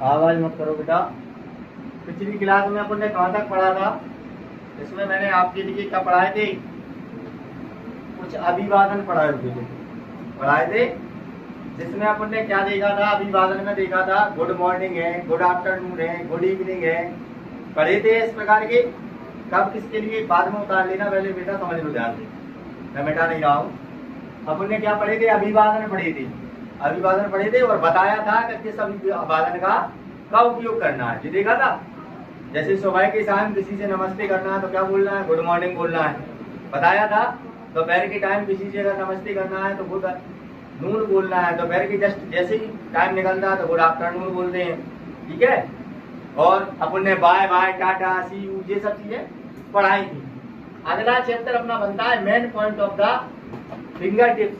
आवाज मत करो बेटा। पिछली क्लास में अपन ने कहाँ तक पढ़ा था? इसमें मैंने आपके लिए क्या पढ़ाए थे? कुछ अभिवादन पढ़ाए थे जिसमें अपन ने क्या देखा था? अभिवादन में देखा था गुड मॉर्निंग है, गुड आफ्टरनून है, गुड इवनिंग है, पढ़े थे इस प्रकार के। कब किसके लिए बाद में उतार लेना, पहले बेटा समझ लो ध्यान से, मैं मिटा नहीं रहा हूँ। अपन ने क्या पढ़े थे? अभिवादन पढ़े थे और बताया था कि किस अभिवादन का उपयोग करना है, ये देखा था। जैसे सुबह के टाइम किसी से नमस्ते करना है तो क्या बोलना है? गुड मॉर्निंग बोलना है, बताया था। दोपहर के टाइम किसी से अगर नमस्ते करना है तो गुड नून बोलना है। दोपहर के जस्ट जैसे ही टाइम निकलता है तो गुड आफ्टरनून बोलते हैं, ठीक है। और अपन ने bye bye, tata, see you, ये सब चीजें पढ़ाई थी। अगला चैप्टर अपना बनता है main point of the finger tips,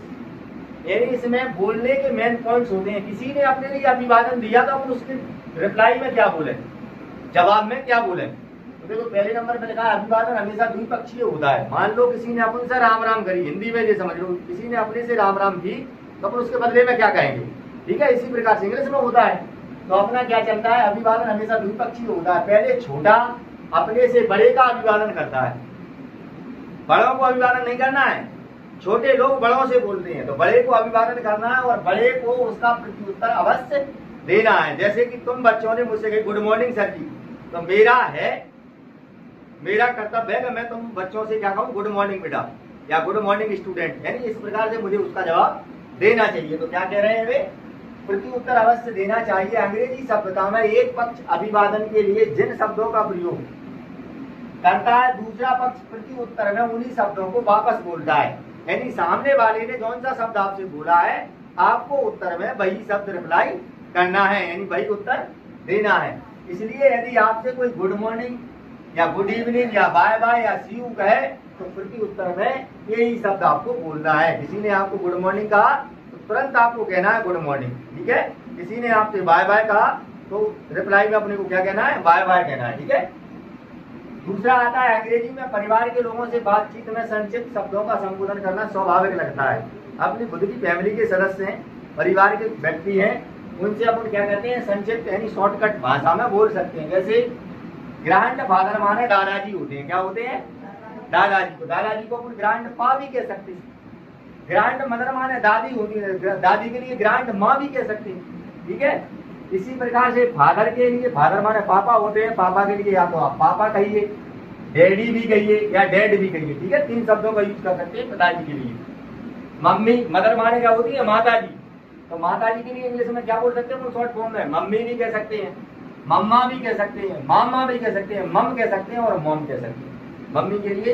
यानी इसमें बोलने के मेन पॉइंट्स होते हैं। किसी ने अपने लिए अभिवादन दिया तो अपन उसके रिप्लाई में क्या बोले, जवाब में क्या बोले। तो देखो पहले नंबर पे लिखा है अभिवादन हमेशा द्विपक्षीय होता है। मान लो किसी ने अपन से राम राम करी, हिंदी में ये समझ लो, किसी ने अपने से राम राम की तो अपन उसके बदले में क्या कहेंगे, ठीक है। इसी प्रकार से इंग्लिश में होता है। तो अपना क्या चलता है? अभिवादन हमेशा द्विपक्षीय होता है। पहले छोटा अपने से बड़े का अभिवादन करता है, बड़ों को अभिवादन नहीं करना है। छोटे लोग बड़ों से बोलते हैं तो बड़े को अभिवादन करना है और बड़े को उसका प्रत्युत्तर अवश्य देना है। जैसे कि तुम बच्चों ने मुझसे कही गुड मॉर्निंग सर जी, तो मेरा कर्तव्य है कि मैं तुम बच्चों से क्या कहूँ? गुड मॉर्निंग बेटा या गुड मॉर्निंग स्टूडेंट, यानी इस प्रकार से मुझे उसका जवाब देना चाहिए। तो क्या कह रहे हैं वे? प्रत्युत्तर अवश्य देना चाहिए। अंग्रेजी सभ्यता में एक पक्ष अभिवादन के लिए जिन शब्दों का प्रयोग करता है, दूसरा पक्ष प्रत्युत्तर में उन्हीं शब्दों को वापस बोलता है। यानी सामने वाले ने कौन सा शब्द आपसे बोला है, आपको उत्तर में वही शब्द रिप्लाई करना है, यानी वही उत्तर देना है। इसलिए यदि आपसे कोई गुड मॉर्निंग या गुड इवनिंग या बाय बाय या सी यू कहे तो प्रत्युत्तर में यही शब्द आपको बोलना है। किसी ने आपको गुड मॉर्निंग कहा तो तुरंत आपको कहना है गुड मॉर्निंग, ठीक है। किसी ने आपसे बाय बाय कहा तो रिप्लाई में अपने को क्या कहना है? बाय बाय कहना है, ठीक है। दूसरा आता है अंग्रेजी में परिवार के लोगों से बातचीत में संक्षिप्त शब्दों का संबोधन करना स्वाभाविक लगता है। अपनी खुद की फैमिली के सदस्य हैं, परिवार के व्यक्ति हैं, उनसे अपन क्या कहते हैं? संक्षिप्त यानी शॉर्टकट भाषा में बोल सकते हैं। जैसे ग्रैंड फादर माने दादाजी होते हैं, क्या होते हैं? दादाजी को अपन ग्रैंड पा भी कह सकते हैं। ग्रैंड मदर माने दादी होती है, दादी के लिए ग्रैंड माँ भी कह सकते हैं, ठीक है। इसी प्रकार से फादर के लिए, फादर माने पापा होते हैं, पापा के लिए या तो आप पापा कहिए, डैडी भी कहिए या डैड भी कहिए, ठीक है। 3 शब्दों का यूज कर सकते हैं पिताजी के लिए। मम्मी, मदर माने क्या होती है? माताजी, तो माताजी के लिए इंग्लिश में क्या बोल सकते हैं? शॉर्ट फॉर्म में मम्मी भी कह सकते हैं, मम्मा भी कह सकते हैं, मामा भी कह सकते हैं, मम कह सकते हैं और मॉम कह सकते हैं। मम्मी के लिए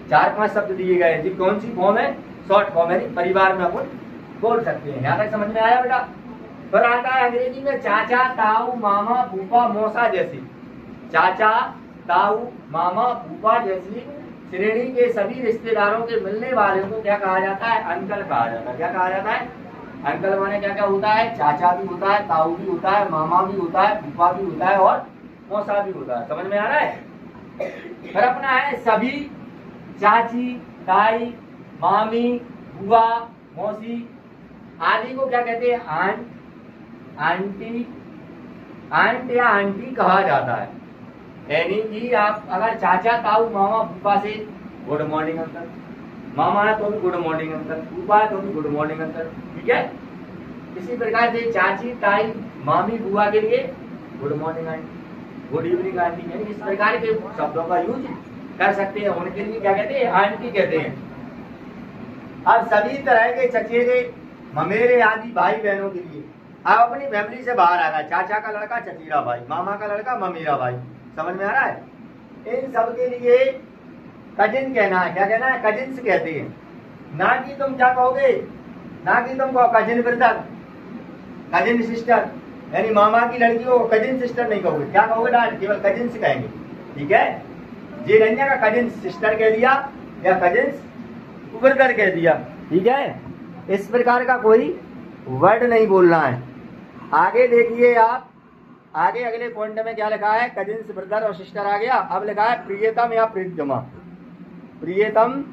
4-5 शब्द दिए गए हैं, जी कौन सी फॉर्म है? शॉर्ट फॉर्म है, परिवार में अपन बोल सकते हैं। यहाँ तक समझ में आया बेटा? पर आता है अंग्रेजी में चाचा, ताऊ, मामा, फूफा, मौसा जैसी, चाचा, ताऊ, मामा, फूफा जैसी श्रेणी के सभी रिश्तेदारों के मिलने वाले को क्या कहा जाता है? अंकल कहा जाता है। क्या कहा जाता है? अंकल माने क्या क्या होता है? चाचा भी होता है, ताऊ भी होता है, मामा भी होता है, फूफा भी होता है और मौसा भी होता है। समझ में आ रहा है? फिर अपना है सभी, चाची, ताई, मामी, बुआ, मौसी आदि को क्या कहते हैं? आंट, आंटी, आंट या आंटी कहा जाता है। यानी कि आप अगर चाचा, ताऊ, मामा, फूफा से गुड मॉर्निंग अंकल, मामा है तो भी गुड मॉर्निंग अंकल, फूफा है तो भी गुड मॉर्निंग अंकल, ठीक है। इसी प्रकार से चाची, ताई, मामी, बुआ के लिए good morning aunty, good evening aunty, यानी इस प्रकार के शब्दों का यूज कर सकते हैं। उनके लिए क्या कहते हैं? आंटी कहते हैं। अब सभी तरह के चचेरे, ममेरे आदि भाई बहनों के लिए, आप अपनी फैमिली से बाहर आ गए, चाचा का लड़का चचेरा भाई, मामा का लड़का ममेरा भाई, समझ में आ रहा है? इन सब के लिए कजिन कहना है। क्या कहना है? कजिन्स कहते हैं। ना कि तुम क्या कहोगे? ना कि तुम कहो कजिन ब्रदर, कजिन सिस्टर, यानी मामा की लड़की को कजिन सिस्टर नहीं कहोगे। क्या कहोगे? डांट, केवल कजिन्स कहेंगे, ठीक है। ये नहीं है का कजिन सिस्टर कह दिया या कजिन्स ब्रदर कह दिया, ठीक है। इस प्रकार का कोई वर्ड नहीं बोलना है। आगे देखिए आप, आगे अगले पॉइंट में क्या लिखा है? कजिन्स, ब्रदर और सिस्टर आ गया। अब लिखा है प्रियतम या प्रीतमा। प्रियतम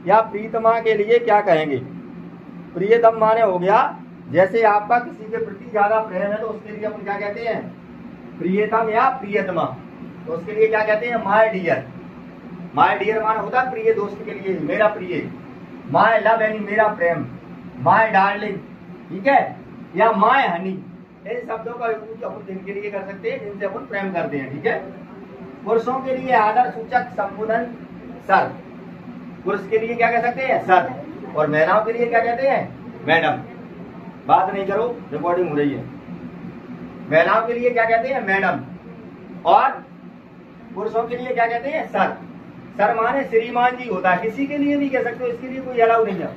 या प्रीतमा के लिए क्या कहेंगे? प्रियतम माने हो गया जैसे आपका किसी के प्रति ज्यादा प्रेम है तो उसके लिए अपन क्या कहते हैं, प्रियतम या प्रियतमा। तो उसके लिए क्या कहते हैं, माय डियर। माय डियर माना होता है प्रिय दोस्त के लिए, मेरा प्रिय। माय लव यानी मेरा प्रेम, माय डार्लिंग, ठीक है, या माय हनी। इन शब्दों का यूज अपन जिनके लिए कर सकते हैं जिनसे अपन प्रेम करते हैं, ठीक है। पुरुषों के लिए आदर सूचक संबोधन सर, पुरुष के लिए क्या कह सकते हैं, सर। और महिलाओं के लिए क्या कहते हैं, मैडम। बात नहीं करो, रिकॉर्डिंग हो रही है। महिलाओं के लिए क्या कहते हैं, मैडम। और पुरुषों के लिए क्या कहते हैं, सर। सर माने श्रीमान जी होता है, किसी के लिए भी कह सकते हो, इसके लिए कोई अलाउ नहीं है।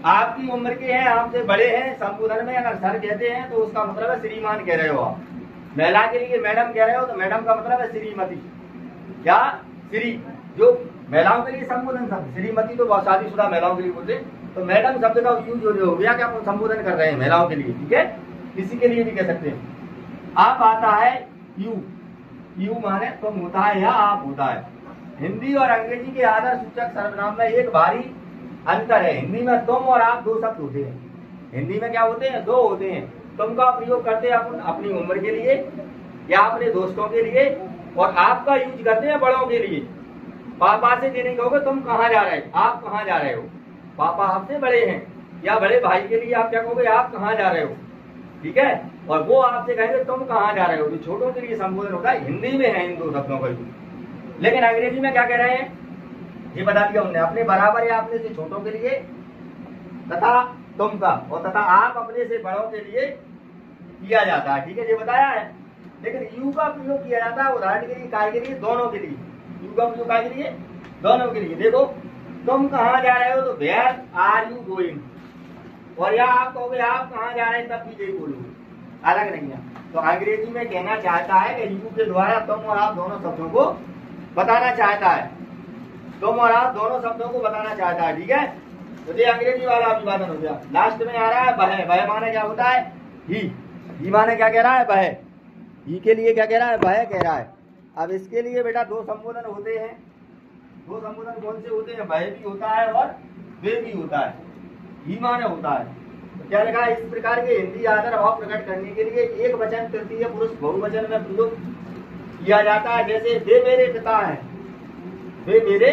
आपकी उम्र के हैं, आपसे बड़े हैं, संबोधन में अगर सर कहते हैं तो उसका मतलब है श्रीमान कह रहे हो आप। महिला के लिए मैडम कह रहे हो तो मैडम का मतलब है श्रीमती या श्री। जो महिलाओं के लिए संबोधन शब्द, श्रीमती तो शादीशुदा महिलाओं के लिए बोलते, तो मैडम शब्द का यूज हो गया कि आप संबोधन कर रहे हैं महिलाओं के लिए, ठीक है। किसी के लिए भी कह सकते हैं। आप आता है यू, यू माने तुम होता है या आप होता है। हिंदी और अंग्रेजी के आदर सूचक सर्वनाम में एक भारी अंतर है। हिंदी में तुम और आप दो शब्द होते हैं, हिंदी में क्या होते हैं, दो होते हैं। तुम का प्रयोग करते हैं अपन अपनी उम्र के लिए या अपने दोस्तों के लिए, और आपका यूज करते हैं बड़ों के लिए। पापा से ये नहीं कहोगे तुम कहाँ जा रहे हो, आप कहाँ जा रहे हो। पापा आपसे बड़े हैं, या बड़े भाई के लिए आप क्या कहोगे, आप कहाँ जा रहे हो, ठीक है। और वो आपसे कहेंगे तुम कहाँ जा रहे हो। तो छोटों के लिए संबोधन होता है, हिंदी में है इन दो शब्दों का यूज। लेकिन अंग्रेजी में क्या कह रहे हैं, ये बता दिया हमने, अपने बराबर या अपने से छोटों के लिए तथा तुम का, और तथा आप अपने से बड़ों के लिए किया जाता है, ठीक है, ये बताया है। लेकिन यू का प्रयोग किया जाता है उदाहरण के लिए, काय के लिए, दोनों के लिए। यू का प्रयोग काय के लिए, दोनों के लिए। देखो तुम कहाँ जा रहे हो तो वेयर आर यू गोइंग, और या आप कहोगे आप कहाँ जा रहे हैं तब भी यही बोलोगे, अलग नहीं है। तो अंग्रेजी में कहना चाहता है कि यू के द्वारा तुम और आप दोनों शब्दों को बताना चाहता है, तुम और आप दोनों शब्दों को बताना चाहता है, ठीक है। तो ये अंग्रेजी वाला अभिवादन हो गया। लास्ट में आ रहा है वह। वह माने क्या होता है, ही माने क्या कह रहा है, वह। ही के लिए क्या कह रहा है, वह कह रहा है। अब इसके लिए बेटा दो संबोधन होते हैं। दो संबोधन कौन से होते हैं, वह भी होता है और वे भी होता है। ही माने होता है तो क्या लिखा है, इस प्रकार के हिंदी आदर भाव प्रकट करने के लिए एक वचन तृतीय पुरुष बहुवचन में प्रयोग किया जाता है। जैसे वे मेरे पिता हैं, वे मेरे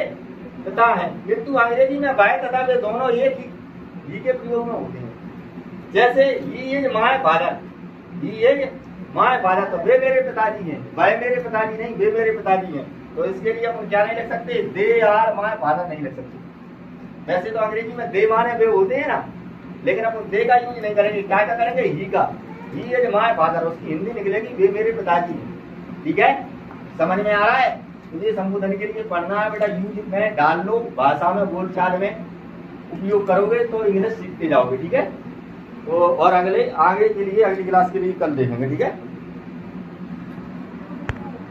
पिता हैं। किंतु अंग्रेजी में वह तथा वे दोनों एक ही के प्रयोग में होते हैं। जैसे he is my father, he is my father, तो वे मेरे पिताजी हैं, वह मेरे पिताजी नहीं, वे मेरे पिताजी हैं। तो इसके लिए अपन क्या नहीं लिख सकते, दे आर माय फादर नहीं लिख सकते। वैसे तो अंग्रेजी में दे माने वे होते हैं ना, लेकिन अपन दे का यूज नहीं करेंगे, क्या करेंगे, ही का। ही इज माय फादर, उसकी हिंदी निकलेगी वे मेरे पिताजी हैं, ठीक है। समझ में आ रहा है। तुझे संबोधन के लिए पढ़ना है बेटा, यूज में डाल लो, भाषा में बोलचाल में उपयोग करोगे तो इंग्लिश सीखते जाओगे, ठीक है। तो और आगे के लिए अगली क्लास के लिए कल देखेंगे, ठीक है।